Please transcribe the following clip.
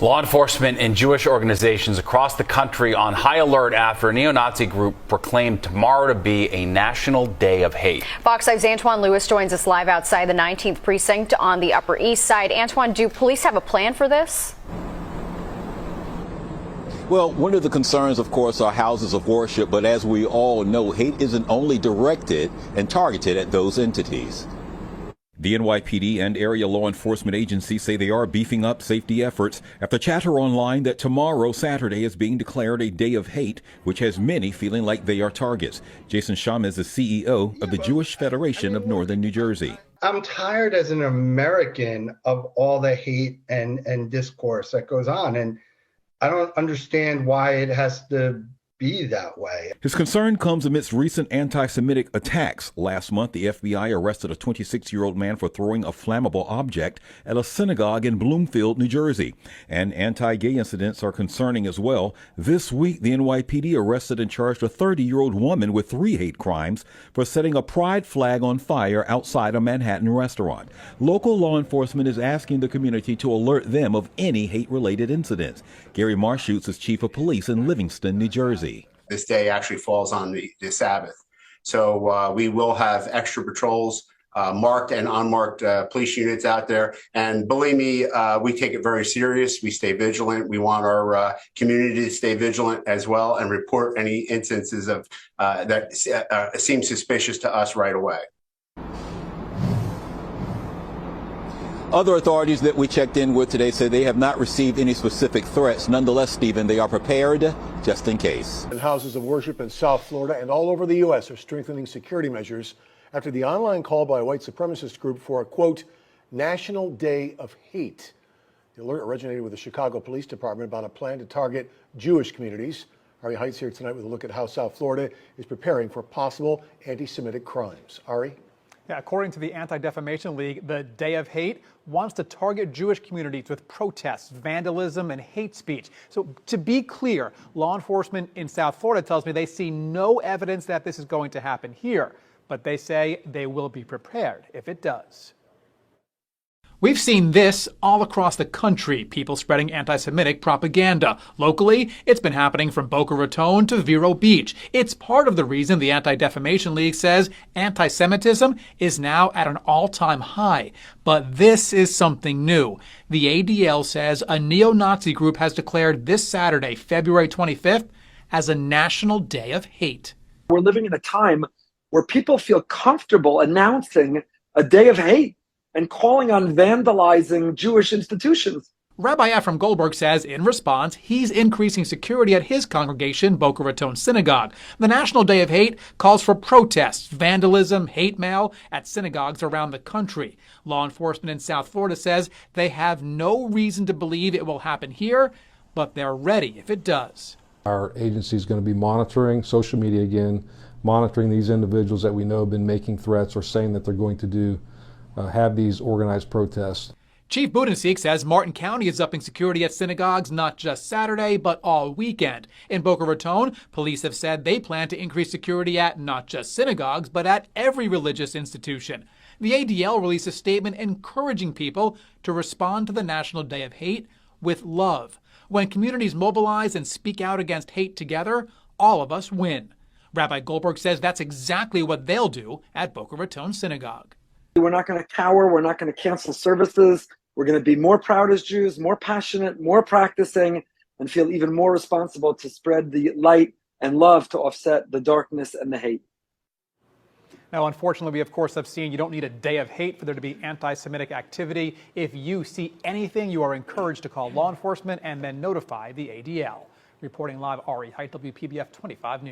Law enforcement and Jewish organizations across the country on high alert after a neo-Nazi group proclaimed tomorrow to be a national day of hate. Fox 5's Antoine Lewis joins us live outside the 19th precinct on the Upper East Side. Antoine, do police have a plan for this? Well, one of the concerns, of course, are houses of worship. But as we all know, hate isn't only directed and targeted at those entities. The NYPD and area law enforcement agencies say they are beefing up safety efforts after chatter online that tomorrow, Saturday, is being declared a day of hate, which has many feeling like they are targets. Jason Shum is the CEO of the Jewish Federation of Northern New Jersey. I'm tired as an American of all the hate and discourse that goes on, and I don't understand why it has to be that way. His concern comes amidst recent anti-Semitic attacks. Last month, the FBI arrested a 26-year-old man for throwing a flammable object at a synagogue in Bloomfield, New Jersey. And anti-gay incidents are concerning as well. This week, the NYPD arrested and charged a 30-year-old woman with 3 hate crimes for setting a pride flag on fire outside a Manhattan restaurant. Local law enforcement is asking the community to alert them of any hate-related incidents. Gary Marshutz is chief of police in Livingston, New Jersey. This day actually falls on the Sabbath. So we will have extra patrols, marked and unmarked police units out there. And believe me, we take it very serious. We stay vigilant. We want our community to stay vigilant as well and report any instances of that seem suspicious to us right away. Other authorities that we checked in with today say they have not received any specific threats. Nonetheless, Stephen, they are prepared just in case. And houses of worship in South Florida and all over the U.S. are strengthening security measures after the online call by a white supremacist group for a, quote, National Day of Hate. The alert originated with the Chicago Police Department about a plan to target Jewish communities. Ari Heitz here tonight with a look at how South Florida is preparing for possible anti-Semitic crimes. Ari? Yeah, according to the Anti-Defamation League, the Day of Hate wants to target Jewish communities with protests, vandalism, and hate speech. So to be clear, law enforcement in South Florida tells me they see no evidence that this is going to happen here, but they say they will be prepared if it does. We've seen this all across the country, people spreading anti-Semitic propaganda. Locally, it's been happening from Boca Raton to Vero Beach. It's part of the reason the Anti-Defamation League says anti-Semitism is now at an all-time high. But this is something new. The ADL says a neo-Nazi group has declared this Saturday, February 25th, as a National Day of Hate. We're living in a time where people feel comfortable announcing a day of hate and calling on vandalizing Jewish institutions. Rabbi Efrem Goldberg says in response, he's increasing security at his congregation, Boca Raton Synagogue. The National Day of Hate calls for protests, vandalism, hate mail at synagogues around the country. Law enforcement in South Florida says they have no reason to believe it will happen here, but they're ready if it does. Our agency is going to be monitoring social media again, monitoring these individuals that we know have been making threats or saying that they're going to have these organized protests. Chief Budensiek says Martin County is upping security at synagogues not just Saturday, but all weekend. In Boca Raton, police have said they plan to increase security at not just synagogues, but at every religious institution. The ADL released a statement encouraging people to respond to the National Day of Hate with love. When communities mobilize and speak out against hate together, all of us win. Rabbi Goldberg says that's exactly what they'll do at Boca Raton Synagogue. We're not going to cower. We're not going to cancel services. We're going to be more proud as Jews, more passionate, more practicing, and feel even more responsible to spread the light and love to offset the darkness and the hate. Now, unfortunately, we, of course, have seen you don't need a day of hate for there to be anti-Semitic activity. If you see anything, you are encouraged to call law enforcement and then notify the ADL. Reporting live, Ari Height, WPBF 25 News.